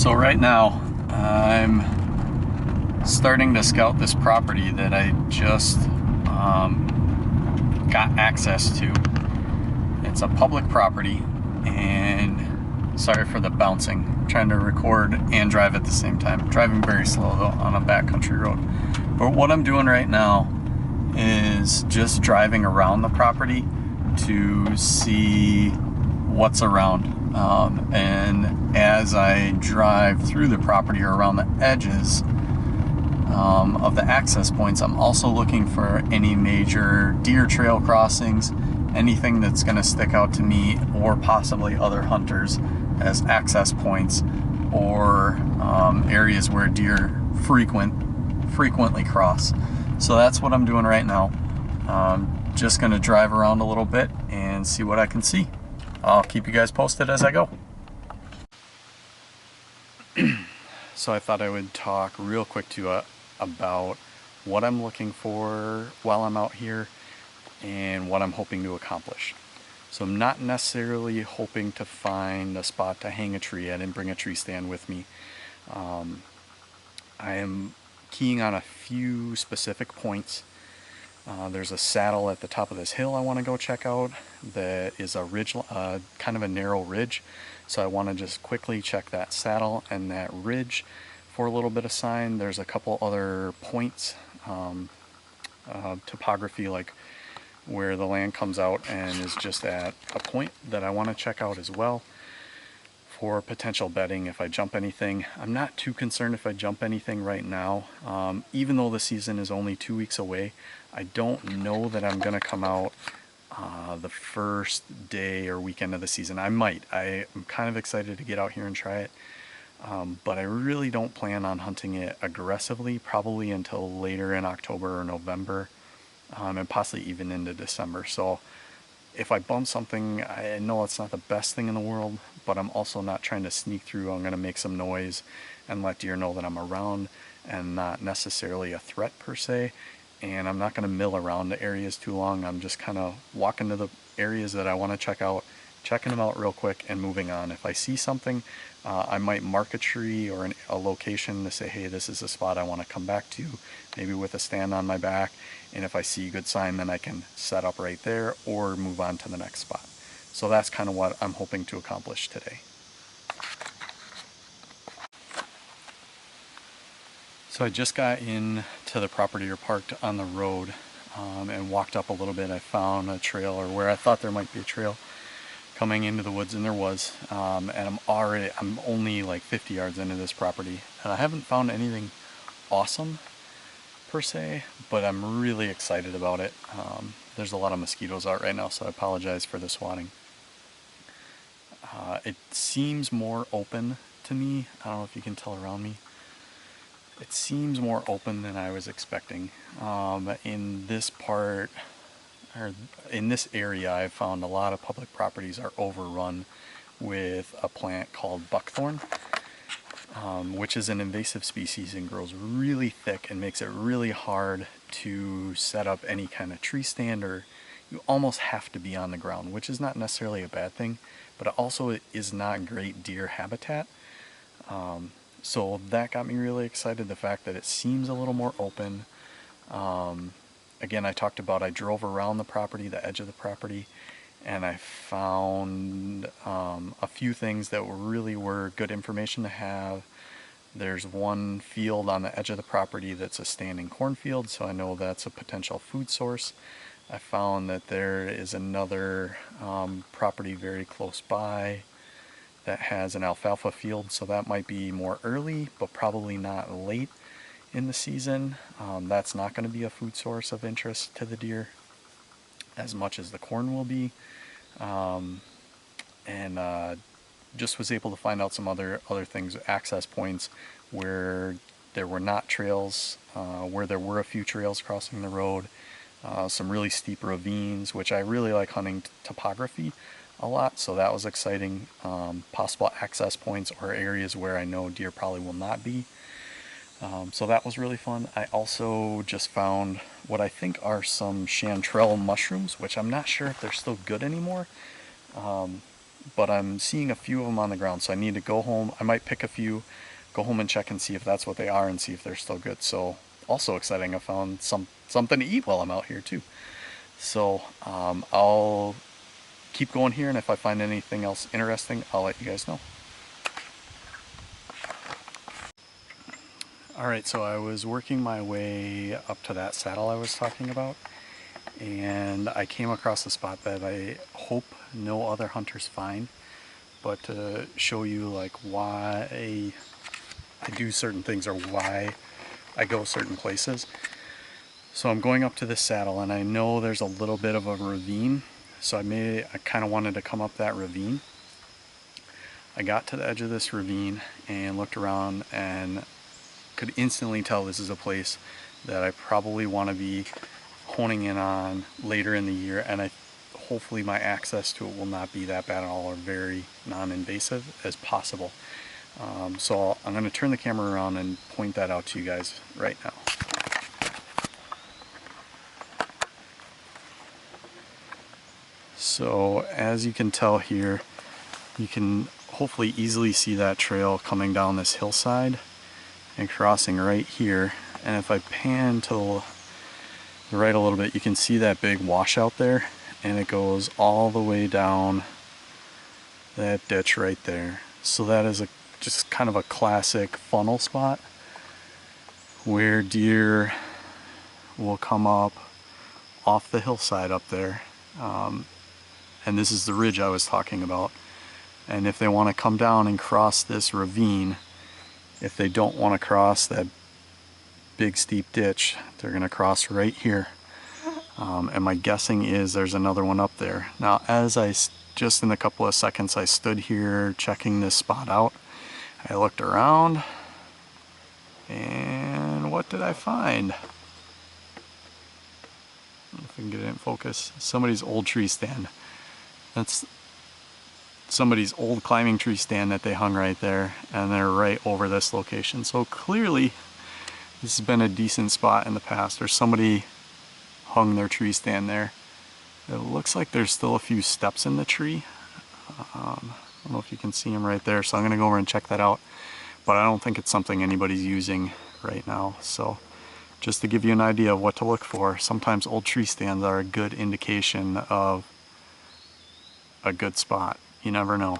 So right now, I'm starting to scout this property that I just got access to. It's a public property, and sorry for the bouncing. I'm trying to record and drive at the same time. Driving very slow though on a backcountry road. But what I'm doing right now is just driving around the property to see what's around. And as I drive through the property or around the edges of the access points, I'm also looking for any major deer trail crossings, anything that's going to stick out to me or possibly other hunters as access points or areas where deer frequently cross. So that's what I'm doing right now. Just going to drive around a little bit and see what I can see. I'll keep you guys posted as I go. So I thought I would talk real quick to you about what I'm looking for while I'm out here and what I'm hoping to accomplish. So I'm not necessarily hoping to find a spot to hang a tree at and bring a tree stand with me. I am keying on a few specific points. There's a saddle at the top of this hill I want to go check out that is a ridge, kind of a narrow ridge. So I want to just quickly check that saddle and that ridge for a little bit of sign. There's a couple other points, topography, like where the land comes out and is just at a point that I want to check out as well for potential bedding if I jump anything. I'm not too concerned if I jump anything right now. Even though the season is only 2 weeks away, I don't know that I'm going to come out the first day or weekend of the season. I might. I'm kind of excited to get out here and try it. But I really don't plan on hunting it aggressively, probably until later in October or November, and possibly even into December. So if I bump something, I know it's not the best thing in the world, but I'm also not trying to sneak through. I'm going to make some noise and let deer know that I'm around and not necessarily a threat per se. And I'm not going to mill around the areas too long. I'm just kind of walking to the areas that I want to check out, checking them out real quick and moving on. If I see something, I might mark a tree or a location to say, hey, this is a spot I want to come back to, maybe with a stand on my back. And if I see good sign, then I can set up right there or move on to the next spot. So that's kind of what I'm hoping to accomplish today. So I just got into the property, or parked on the road, and walked up a little bit. I found a trail, or where I thought there might be a trail coming into the woods, and there was. And I'm only like 50 yards into this property, and I haven't found anything awesome per se, but I'm really excited about it. There's a lot of mosquitoes out right now, so I apologize for the swatting. It seems more open to me. I don't know if you can tell around me. It seems more open than I was expecting. In this part, or in this area, I've found a lot of public properties are overrun with a plant called buckthorn, which is an invasive species and grows really thick and makes it really hard to set up any kind of tree stand, or you almost have to be on the ground, which is not necessarily a bad thing, but it also is not great deer habitat. So that got me really excited, the fact that it seems a little more open. Again, I drove around the property, the edge of the property, and I found a few things that were good information to have. There's one field on the edge of the property that's a standing cornfield, so I know that's a potential food source. I found that there is another property very close by that has an alfalfa field, so that might be more early, but probably not late in the season. That's not going to be a food source of interest to the deer as much as the corn will be. Just was able to find out some other things, access points where there were not trails, where there were a few trails crossing the road, some really steep ravines, which I really like hunting topography a lot, so that was exciting. Possible access points or areas where I know deer probably will not be. So that was really fun. I also just found what I think are some chanterelle mushrooms, which I'm not sure if they're still good anymore. but I'm seeing a few of them on the ground, so I need to go home. I might pick a few, go home and check and see if that's what they are and see if they're still good. So also exciting, I found something to eat while I'm out here too. So I'll keep going here, and if I find anything else interesting, I'll let you guys know. Alright, so I was working my way up to that saddle I was talking about, and I came across a spot that I hope no other hunters find, but to show you like why I do certain things or why I go certain places. So I'm going up to this saddle, and I know there's a little bit of a ravine, so I kind of wanted to come up that ravine. I got to the edge of this ravine and looked around and could instantly tell this is a place that I probably want to be honing in on later in the year, and hopefully my access to it will not be that bad at all, or very non-invasive as possible. So I'm going to turn the camera around and point that out to you guys right now. So as you can tell here, you can hopefully easily see that trail coming down this hillside and crossing right here. And if I pan to the right a little bit, you can see that big washout there, and it goes all the way down that ditch right there. So that is just kind of a classic funnel spot where deer will come up off the hillside up there. And this is the ridge I was talking about. And if they want to come down and cross this ravine, if they don't want to cross that big steep ditch, they're going to cross right here. And my guessing is there's another one up there. Now, just in a couple of seconds I stood here checking this spot out, I looked around, and what did I find? I don't know if I can get it in focus. Somebody's old tree stand. That's somebody's old climbing tree stand that they hung right there, and they're right over this location. So clearly this has been a decent spot in the past, or somebody hung their tree stand there. It looks like there's still a few steps in the tree. I don't know if you can see them right there, so I'm going to go over and check that out. But I don't think it's something anybody's using right now. So just to give you an idea of what to look for, sometimes old tree stands are a good indication of a good spot. You never know.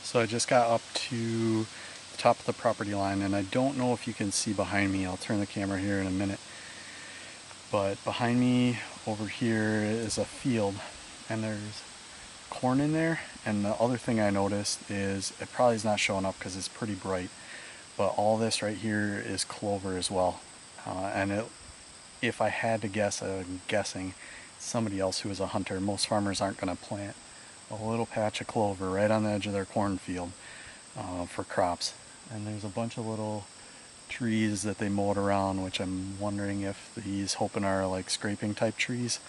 So I just got up to the top of the property line, and I don't know if you can see behind me. I'll turn the camera here in a minute. But behind me over here is a field, and there's corn in there. And the other thing I noticed is, it probably is not showing up because it's pretty bright, but all this right here is clover as well. If I had to guess, I'm guessing somebody else who is a hunter. Most farmers aren't going to plant a little patch of clover right on the edge of their cornfield for crops. And there's a bunch of little trees that they mowed around, which I'm wondering if he's hoping are like scraping type trees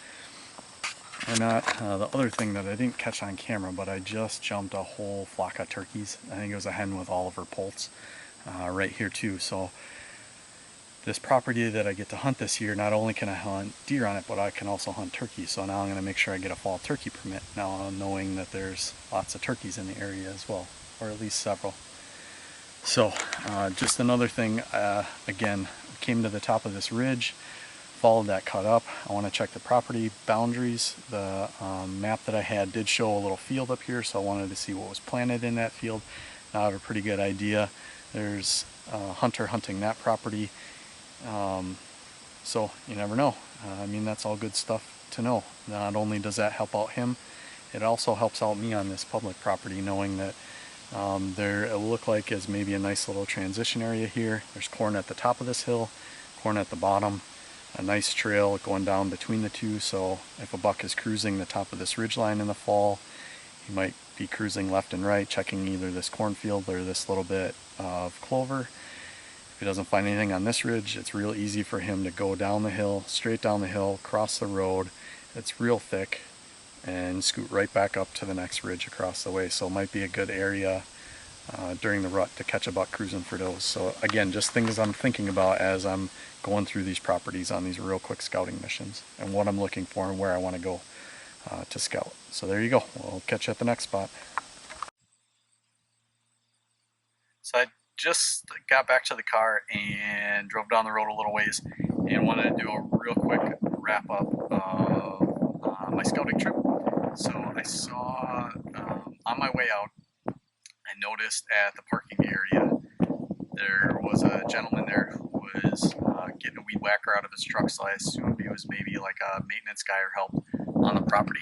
or not. The other thing that I didn't catch on camera, but I just jumped a whole flock of turkeys. I think it was a hen with all of her poults right here too. So this property that I get to hunt this year, not only can I hunt deer on it, but I can also hunt turkey. So now I'm going to make sure I get a fall turkey permit, now knowing that there's lots of turkeys in the area as well, or at least several. So just another thing, again, came to the top of this ridge, followed that cut up. I want to check the property boundaries. The map that I had did show a little field up here, so I wanted to see what was planted in that field. Now I have a pretty good idea. There's a hunter hunting that property. So you never know. I mean, that's all good stuff to know. Not only does that help out him, it also helps out me on this public property, knowing that it will look like is maybe a nice little transition area here. There's corn at the top of this hill, corn at the bottom, a nice trail going down between the two. So if a buck is cruising the top of this ridgeline in the fall, he might be cruising left and right, checking either this cornfield or this little bit of clover. If he doesn't find anything on this ridge, it's real easy for him to go down the hill, straight down the hill, cross the road. It's real thick, and scoot right back up to the next ridge across the way. So it might be a good area during the rut to catch a buck cruising for does. So again, just things I'm thinking about as I'm going through these properties on these real quick scouting missions, and what I'm looking for and where I want to go to scout. So there you go. We'll catch you at the next spot. So I just got back to the car and drove down the road a little ways and wanted to do a real quick wrap up of my scouting trip. So I saw on my way out, I noticed at the parking area there was a gentleman there who was getting a weed whacker out of his truck, so I assumed he was maybe like a maintenance guy or help on the property.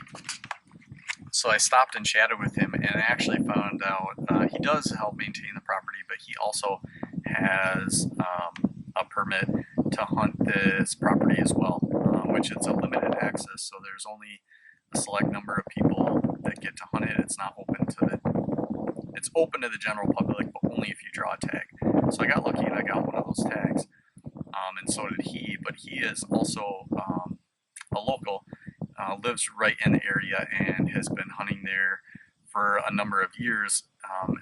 So I stopped and chatted with him, and I actually found out he does help maintain the property, but he also has a permit to hunt this property as well, which it's a limited access, so there's only a select number of people that get to hunt it. It's not open to it's open to the general public, but only if you draw a tag. So I got lucky and I got one of those tags, and so did he. But he is also a local, lives right in the area, and has been hunting there for a number of years,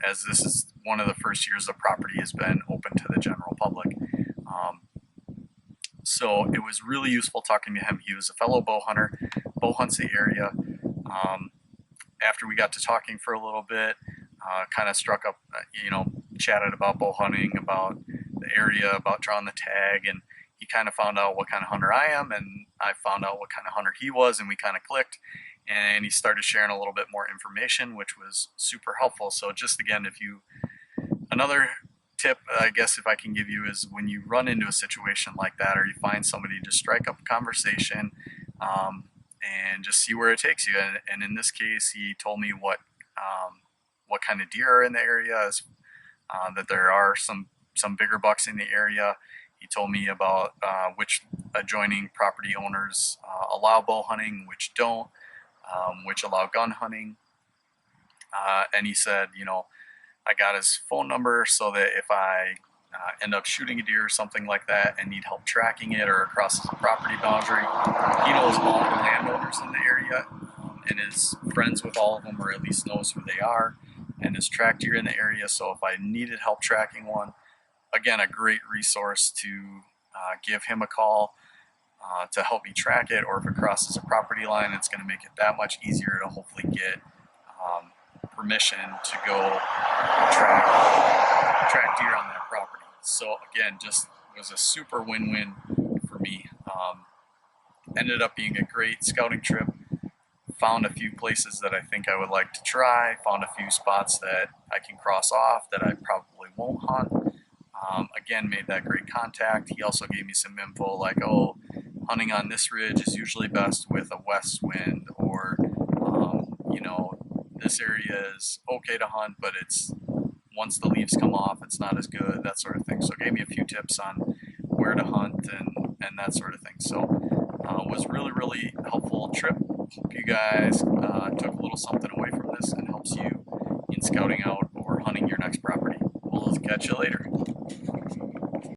as this is one of the first years the property has been open to the general public. So it was really useful talking to him. He was a fellow bow hunter, bow hunts the area. After we got to talking for a little bit, kind of struck up, chatted about bow hunting, about the area, about drawing the tag, and he kind of found out what kind of hunter I am, and I found out what kind of hunter he was, and we kind of clicked, and he started sharing a little bit more information, which was super helpful. So just again, another tip, I guess, if I can give you, is when you run into a situation like that, or you find somebody, just strike up a conversation, and just see where it takes you. And in this case, he told me what kind of deer are in the area, that there are some bigger bucks in the area. He told me about which adjoining property owners allow bow hunting, which don't, which allow gun hunting. And he said, I got his phone number so that if I end up shooting a deer or something like that and need help tracking it or across the property boundary, he knows all the landowners in the area, and is friends with all of them, or at least knows who they are, and has tracked deer in the area. So if I needed help tracking one, again, a great resource to give him a call to help me track it, or if it crosses a property line, it's going to make it that much easier to hopefully get permission to go track deer on that property. So again, just was a super win-win for me. Ended up being a great scouting trip. Found a few places that I think I would like to try. Found a few spots that I can cross off that I probably won't hunt. Again, made that great contact. He also gave me some info like, hunting on this ridge is usually best with a west wind, or this area is okay to hunt, but it's once the leaves come off, it's not as good, that sort of thing. So gave me a few tips on where to hunt and that sort of thing. So was really, really helpful trip. Hope you guys took a little something away from this and helps you in scouting out or hunting your next property. We'll catch you later.